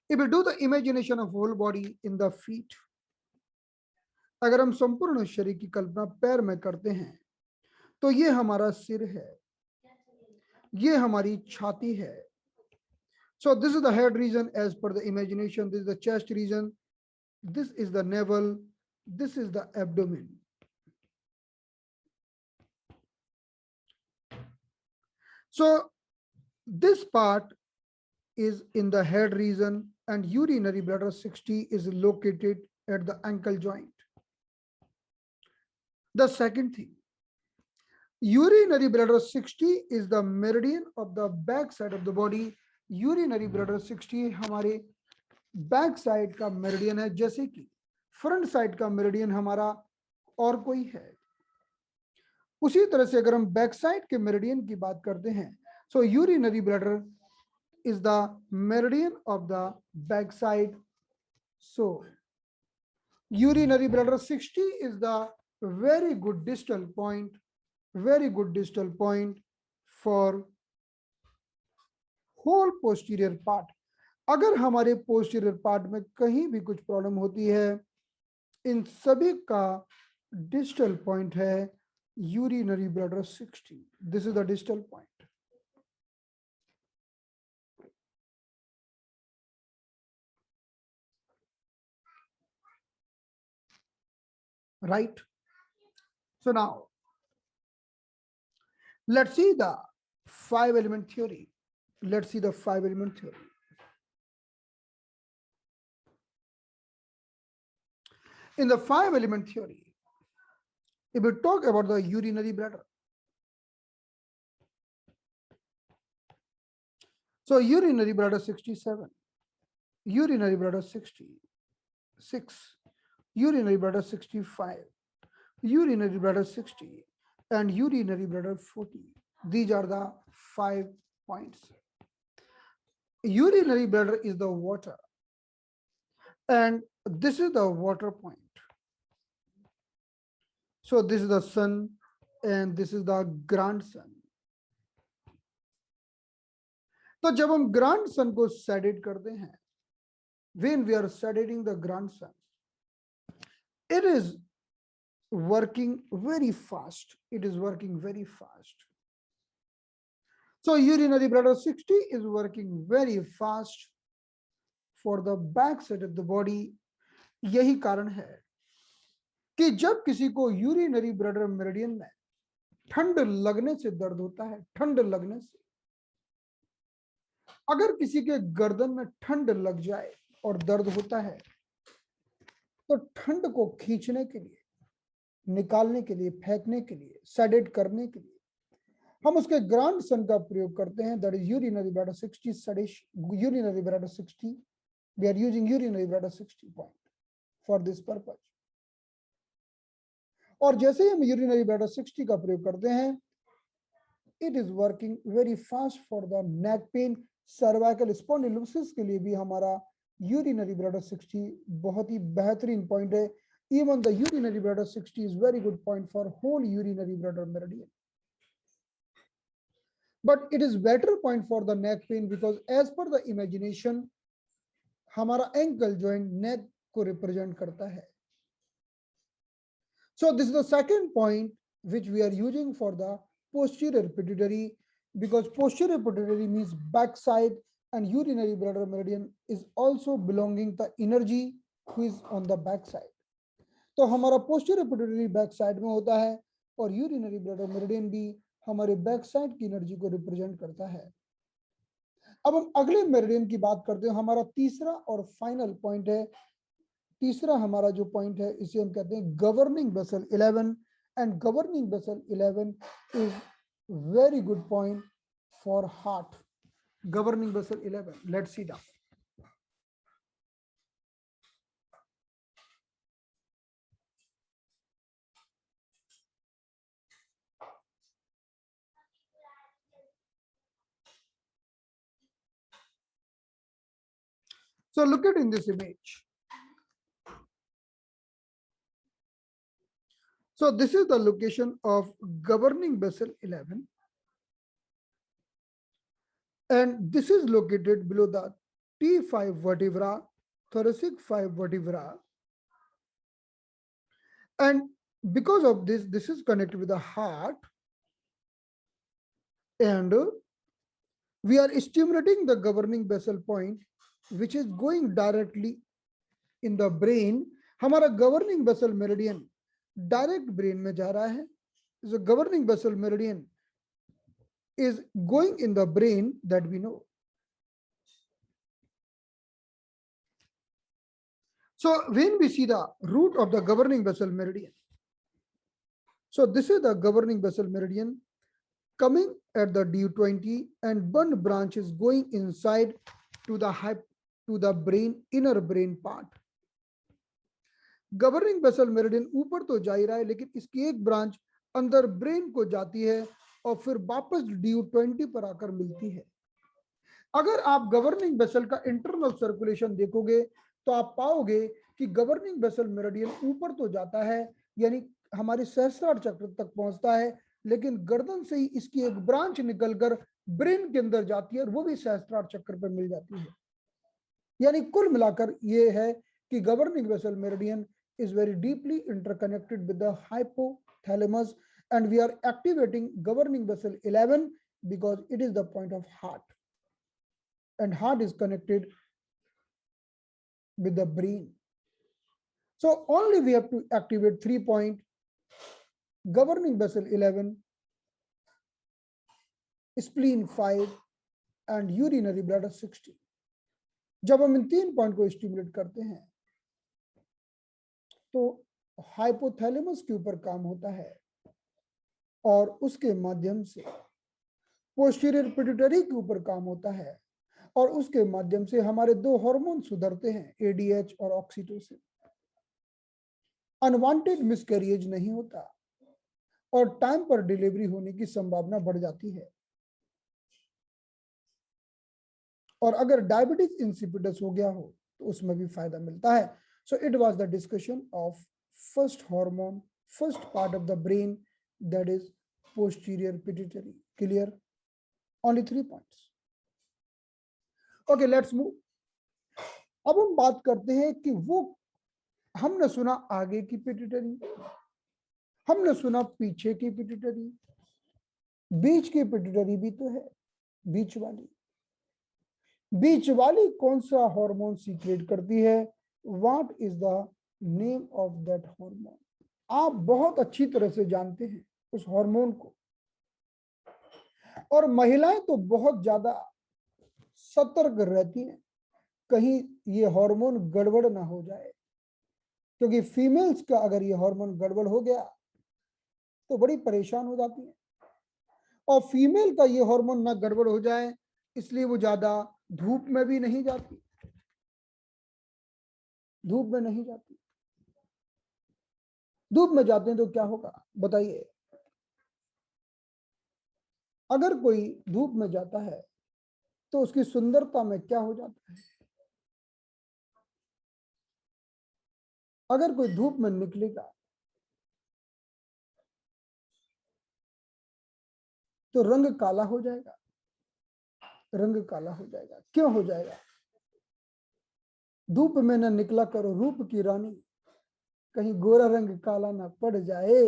if we do the imagination of whole body in the feet, अगर हम संपूर्ण शरीर की कल्पना पैर में करते हैं, तो ये हमारा सिर है, ये हमारी छाती है. So this is the head region as per the imagination. This is the chest region. This is the navel. This is the abdomen. So this part is in the head region, and urinary bladder 60 is located at the ankle joint. The second thing, urinary bladder 60 is the meridian of the back side of the body. Urinary bladder 60 हमारे back side का meridian है, जैसे कि front side का meridian हमारा और कोई है. उसी तरह से अगर हम बैक साइड के मेरिडियन की बात करते हैं, so urinary bladder is the meridian of the back side. So urinary bladder 60 is the very good distal point, very good distal point for whole posterior part. अगर हमारे posterior part में कहीं भी कुछ प्रॉब्लम होती है, इन सभी का distal point है urinary bladder 60. This is the distal point. Right? So now, let's see the 5-element theory. Let's see the 5-element theory. In the 5-element theory, if we talk about the urinary bladder, so urinary bladder 67, urinary bladder 66, urinary bladder 65, urinary bladder 60, and urinary bladder 40. These are the 5 points. Urinary bladder is the water, and this is the water point. So this is the sun, and this is the grandson. तो जब हम grandson को sedate करते हैं, when we are sedating the grandson, it is working very fast. It is working very fast. So urinary bladder 60 is working very fast for the back side of the body. यही कारण है कि जब किसी को urinary bladder meridian में ठंड लगने से दर्द होता है, ठंड लगने से, अगर किसी के गर्दन में ठंड लग जाए और दर्द होता है, तो ठंड को खींचने के लिए, निकालने के लिए, फेंकने के लिए, सेडेट करने के लिए हम उसके ग्रांड सन का प्रयोग करते हैं. That is urinary bladder 60 sedation, urinary bladder 60 We are using urinary bladder 60 point for this purpose. और जैसे ही हम यूरिनरी ब्लैडर 60 का प्रयोग करते हैं, it is working very fast for the neck pen. Cervical spondylosis के लिए भी हमारा यूरिनरी ब्लैडर 60 बहुत ही बेहतरीन पॉइंट है. Even the urinary bladder 60 is very good point for whole urinary bladder meridian. But it is better point for the neck pain because as per the imagination हमारा ankle joint neck को represent करता है. So this is the second point which we are using for the posterior pituitary, because posterior pituitary means backside and urinary bladder meridian is also belonging the energy who is on the backside. तो हमारा posterior pituitary backside में होता है और urinary bladder meridian भी हमारे backside की energy को रिप्रेजेंट करता है. अब हम अगले मेरिडियन की बात करते हैं. हमारा तीसरा और फाइनल पॉइंट है. तीसरा हमारा जो पॉइंट है इसे हम कहते हैं governing vessel 11. And governing vessel 11 is very good point for heart. Governing vessel 11, let's see that. So look at in this image. So this is the location of governing vessel 11, and this is located below the T5 vertebra, thoracic 5 vertebra, and because of this, this is connected with the heart, and we are stimulating the governing vessel point, which is going directly in the brain. हमारा governing vessel meridian direct brain में जा रहा है. So governing vessel meridian is going in the brain, that we know. So when we see the root of the governing vessel meridian, so this is the governing vessel meridian coming at the D20, and one branch is going inside to the brain, inner brain part. Governing vessel meridian ऊपर तो जा ही रहा है, लेकिन इसकी एक branch अंदर brain को जाती है और फिर वापस DU20 पर आकर मिलती है. अगर आप गवर्निंग वेसल का इंटरनल सर्कुलेशन देखोगे तो आप पाओगे कि गवर्निंग वेसल मेरिडियन ऊपर तो जाता है, यानी हमारे सहस्त्रार चक्र तक पहुंचता है, लेकिन गर्दन से ही इसकी एक ब्रांच निकलकर ब्रेन के अंदर जाती है और वो भी सहस्त्रार चक्र पर मिल जाती है. यानी कुल मिलाकर ये है कि governing vessel meridian is very deeply interconnected with the hypothalamus, and we are activating governing vessel 11 because it is the point of heart, and heart is connected with the brain. So only we have to activate 3 point: governing vessel 11, spleen 5 and urinary bladder 60. जब हम इन 3 point को stimulate करते हैं तो hypothalamus के ऊपर काम होता है और उसके माध्यम से पोस्टीरियर पिट्यूटरी के ऊपर काम होता है और उसके माध्यम से हमारे 2 हार्मोन सुधरते हैं, ADH और ऑक्सीटोसिन. अनवांटेड मिसकैरिएज नहीं होता और टाइम पर डिलीवरी होने की संभावना बढ़ जाती है. और अगर डायबिटीज इंसिपिडस हो गया हो तो उसमें भी फायदा मिलता है. So it was the discussion of first hormone, first part of the brain, that is posterior pituitary. Clear? Only 3 points. Okay, let's move. अब हम बात करते हैं कि वो हमने सुना आगे की पिट्यूटरी, हमने सुना पीछे की पिट्यूटरी, बीच की पिट्यूटरी भी तो है. बीच वाली कौन सा हार्मोन सीक्रेट करती है? What is the name of that hormone? आप बहुत अच्छी तरह से जानते हैं उस हार्मोन को, और महिलाएं तो बहुत ज्यादा सतर्क रहती हैं कहीं ये हार्मोन गड़बड़ ना हो जाए, क्योंकि फीमेल्स का अगर ये हार्मोन गड़बड़ हो गया तो बड़ी परेशान हो जाती है. और फीमेल का ये हार्मोन ना गड़बड़ हो जाए इसलिए वो ज्यादा धूप में भी नहीं जाती, धूप में नहीं जाती। धूप में जाते हैं तो क्या होगा बताइए? अगर कोई धूप में जाता है तो उसकी सुंदरता में क्या हो जाता है? अगर कोई धूप में निकलेगा तो रंग काला हो जाएगा। रंग काला हो जाएगा। क्यों हो जाएगा? धूप में न निकला करो रूप की रानी, कहीं गोरा रंग काला ना पड़ जाए।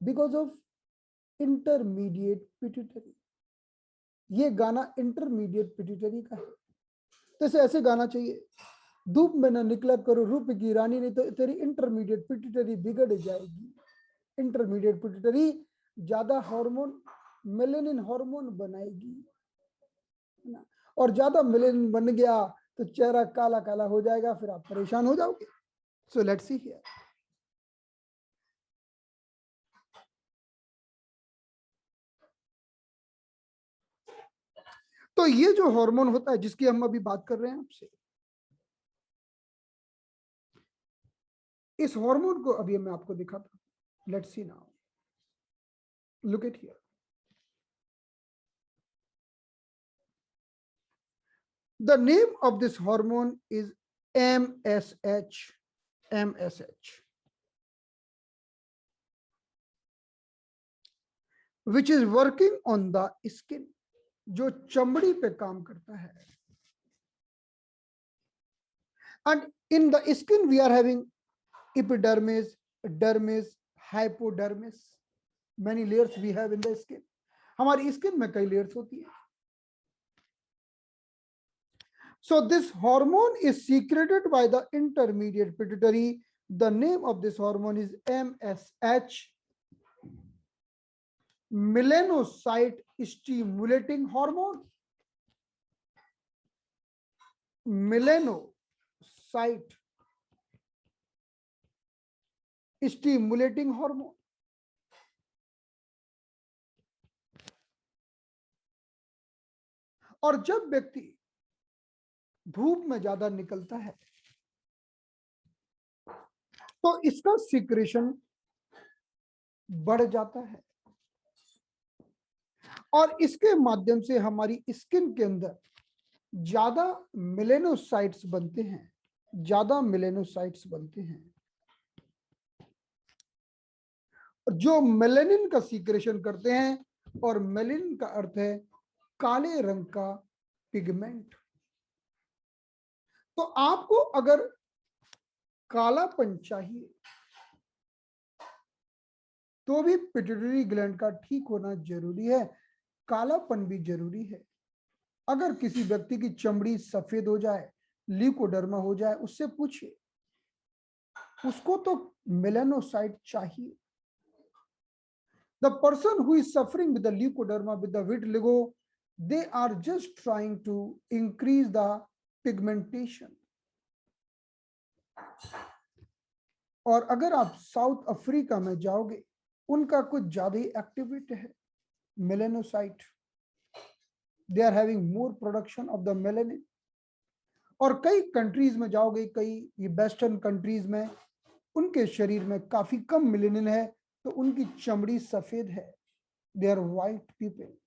Because of intermediate pituitary. ये गाना इंटरमीडिएट पिट्यूटरी का है। जैसे ऐसे गाना चाहिए, धूप में न निकला करो रूप की रानी, नहीं तो तेरी इंटरमीडिएट पिट्यूटरी बिगड़ जाएगी। इंटरमीडिएट पिट्यूटरी ज्यादा हार्मोन, मेलेनिन हार्मोन बनाएगी, है ना? और ज्यादा मेलेनिन बन गया तो चेहरा काला काला हो जाएगा, फिर आप परेशान हो जाओगे। सो लेट्स सी हियर। तो ये जो हार्मोन होता है जिसकी हम अभी बात कर रहे हैं आपसे, इस हार्मोन को अभी मैं आपको दिखाता हूं। Let's see now, look at here. The name of this hormone is MSH. MSH, which is working on the skin, जो चमड़ी पे काम करता है। And in the skin we are having epidermis, dermis, hypodermis. Many layers we have in the skin. हमारी skin में कई layers होती है। So this hormone is secreted by the intermediate pituitary. The name of this hormone is MSH, melanocyte stimulating hormone. Melanocyte stimulating hormone. और जब व्यक्ति धूप में ज्यादा निकलता है तो इसका सीक्रेशन बढ़ जाता है और इसके माध्यम से हमारी स्किन के अंदर ज्यादा मेलेनोसाइट्स बनते हैं। ज्यादा मेलेनोसाइट्स बनते हैं जो मेलेनिन का सीक्रेशन करते हैं। और मेलेनिन का अर्थ है काले रंग का पिगमेंट। तो आपको अगर कालापन चाहिए तो भी पिट्यूटरी ग्लैंड का ठीक होना जरूरी है, कालापन भी जरूरी है। अगर किसी व्यक्ति की चमड़ी सफेद हो जाए, ल्यूकोडर्मा हो जाए, उससे पूछिए, उसको तो मेलानोसाइट चाहिए। The person who is suffering with the leukoderma, with the vitiligo, they are just trying to increase the pigmentation. और अगर आप साउथ अफ्रीका में जाओगे, उनका कुछ ज्यादा ही एक्टिविटी है melanocyte. They are having more production of the melanin. और कई कंट्रीज में जाओगे, कई ये वेस्टर्न कंट्रीज में, उनके शरीर में काफी कम मेलेनिन है, तो उनकी चमड़ी सफेद है। They are white people.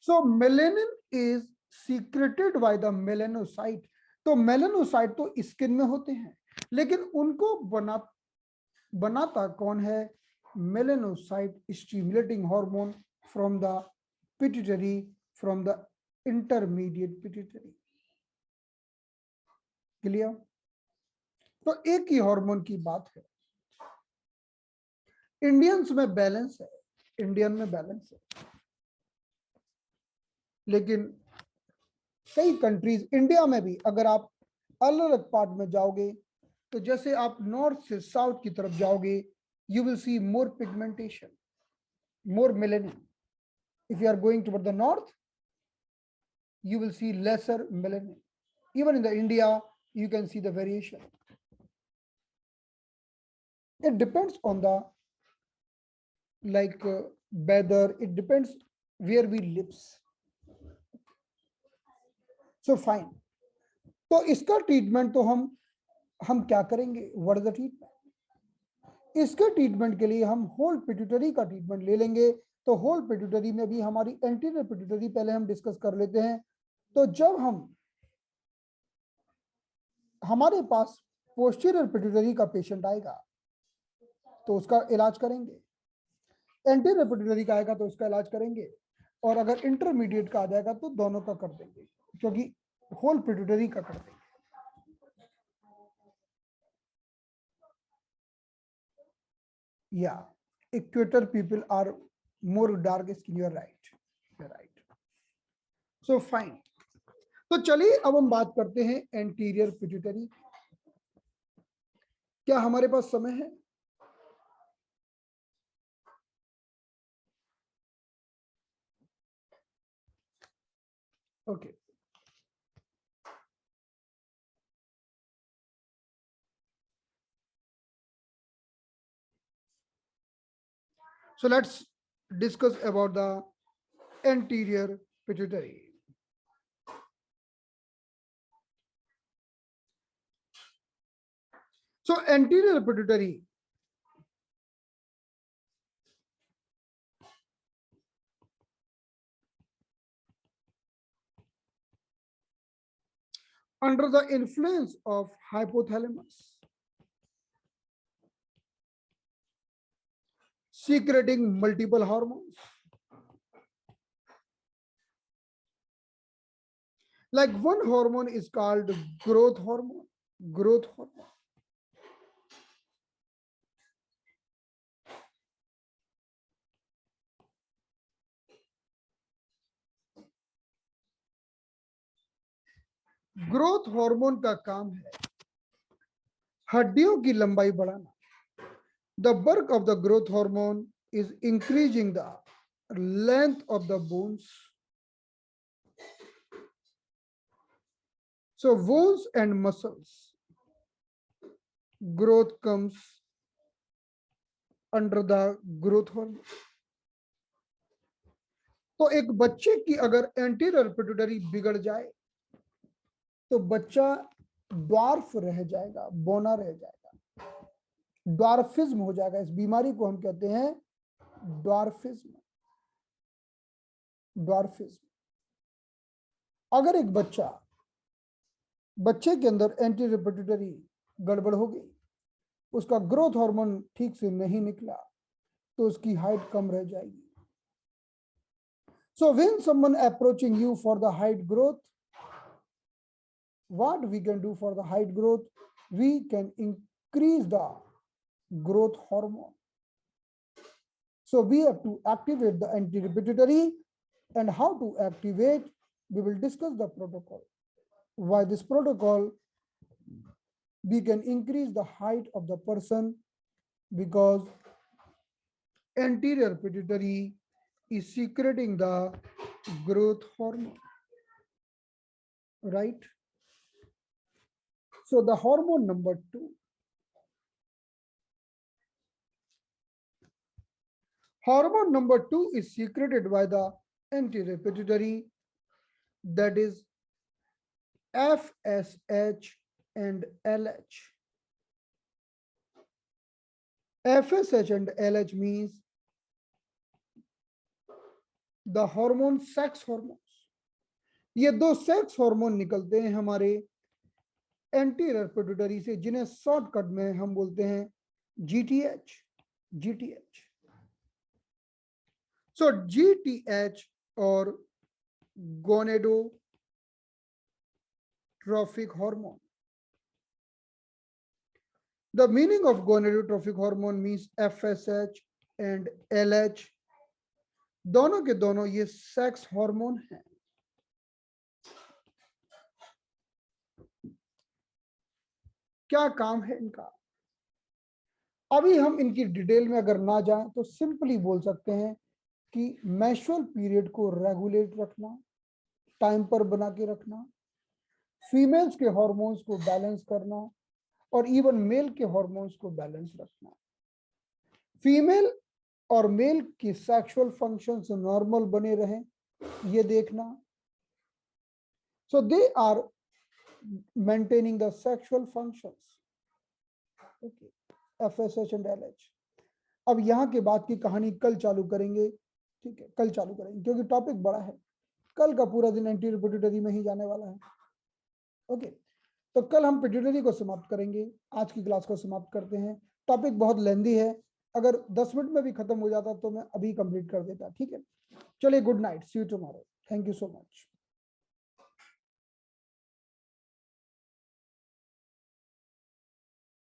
So melanin is secreted by the melanocyte. तो मेलेनोसाइट तो स्किन में होते हैं, लेकिन उनको बनाता कौन है? Melanocyte stimulating hormone from the pituitary, from the intermediate pituitary. Clear? तो एक ही हार्मोन की बात है। इंडियंस में बैलेंस है, इंडियन में बैलेंस है, लेकिन कई कंट्रीज, इंडिया में भी अगर आप अलग अलग पार्ट में जाओगे, तो जैसे आप नॉर्थ से साउथ की तरफ जाओगे, you will see more pigmentation, more melanin. If you are going toward the north, you will see lesser melanin. Even in the India, you can see the variation. It depends on the weather. It depends where we live. So fine, तो इसका treatment तो हम क्या करेंगे, what is the treatment? इसके treatment के लिए हम होल पिट्यूटरी का ट्रीटमेंट ले लेंगे। तो होल पिट्यूटरी में भी हमारी एंटीरियर पिट्यूटरी पहले हम डिस्कस कर लेते हैं। तो जब हमारे पास पोस्टीरियर पिट्यूटरी का पेशेंट आएगा तो उसका इलाज करेंगे, एंटीरियर पिट्यूटरी का आएगा तो उसका इलाज करेंगे, और अगर इंटरमीडिएट का आ जाएगा तो दोनों का कर देंगे, क्योंकि होल पिट्यूटरी का कर देंगे। Yeah, equator people are more dark skin, you're right, you're right. So fine, तो चलिए अब हम बात करते हैं एंटीरियर पिट्यूटरी। क्या हमारे पास समय है? Okay, so let's discuss about the anterior pituitary. So anterior pituitary under the influence of hypothalamus secreting multiple hormones. Like one hormone is called growth hormone. Growth hormone. Growth hormone का काम है हड्डियों की लंबाई बढ़ाना। The work of the growth hormone is increasing the length of the bones. So bones and muscles growth comes under the growth hormone. तो एक बच्चे की अगर एंटीरियर पिट्यूटरी बिगड़ जाए तो बच्चा ड्वार्फ रह जाएगा, बोना रह जाएगा, ड्वार्फिज्म हो जाएगा। इस बीमारी को हम कहते हैं ड्वार्फिज्म। ड्वार्फिज्म। अगर एक बच्चे के अंदर एंटीरियर पिट्यूटरी गड़बड़ हो गई, उसका ग्रोथ हार्मोन ठीक से नहीं निकला, तो उसकी हाइट कम रह जाएगी। So when someone approaching you for the height growth, what we can do for the height growth? We can increase the growth hormone. So we have to activate the anterior pituitary, and how to activate, we will discuss the protocol. Why this protocol? We can increase the height of the person because anterior pituitary is secreting the growth hormone, right? So the hormone number 2. Hormone number 2 is secreted by the anterior pituitary, that is FSH and LH. FSH and LH means the hormone sex hormones. ये दो sex hormone निकलते हैं हमारे anterior pituitary से, जिन्हें shortcut में हम बोलते हैं GTH। GTH। So GTH और gonadotrophic hormone. The meaning of gonadotrophic hormone means FSH and LH, दोनों के दोनों ये सेक्स हार्मोन हैं। क्या काम है इनका? अभी हम इनकी डिटेल में अगर ना जाएं तो सिंपली बोल सकते हैं कि मेंस्ट्रुअल पीरियड को रेगुलेट रखना, टाइम पर बना के रखना, फीमेल्स के हार्मोन्स को बैलेंस करना, और इवन मेल के हार्मोन्स को बैलेंस रखना। फीमेल और मेल की सेक्सुअल फंक्शंस नॉर्मल बने रहें, ये देखना। So they are maintaining the sexual functions. Okay, FSH and LH. अब यहाँ के बाद की कहानी कल चालू करेंगे, ठीक है, कल चालू करेंगे क्योंकि टॉपिक बड़ा है, कल का पूरा दिन एंटीरियर पिट्यूटरी में ही जाने वाला है। ओके, तो कल हम पिट्यूटरी को समाप्त करेंगे, आज की क्लास को समाप्त करते हैं। टॉपिक बहुत लेंदी है, अगर 10 मिनट में भी खत्म हो जाता तो मैं अभी कंप्लीट कर देता, ठीक है। चलिए, good night, see you tomorrow, thank you so much.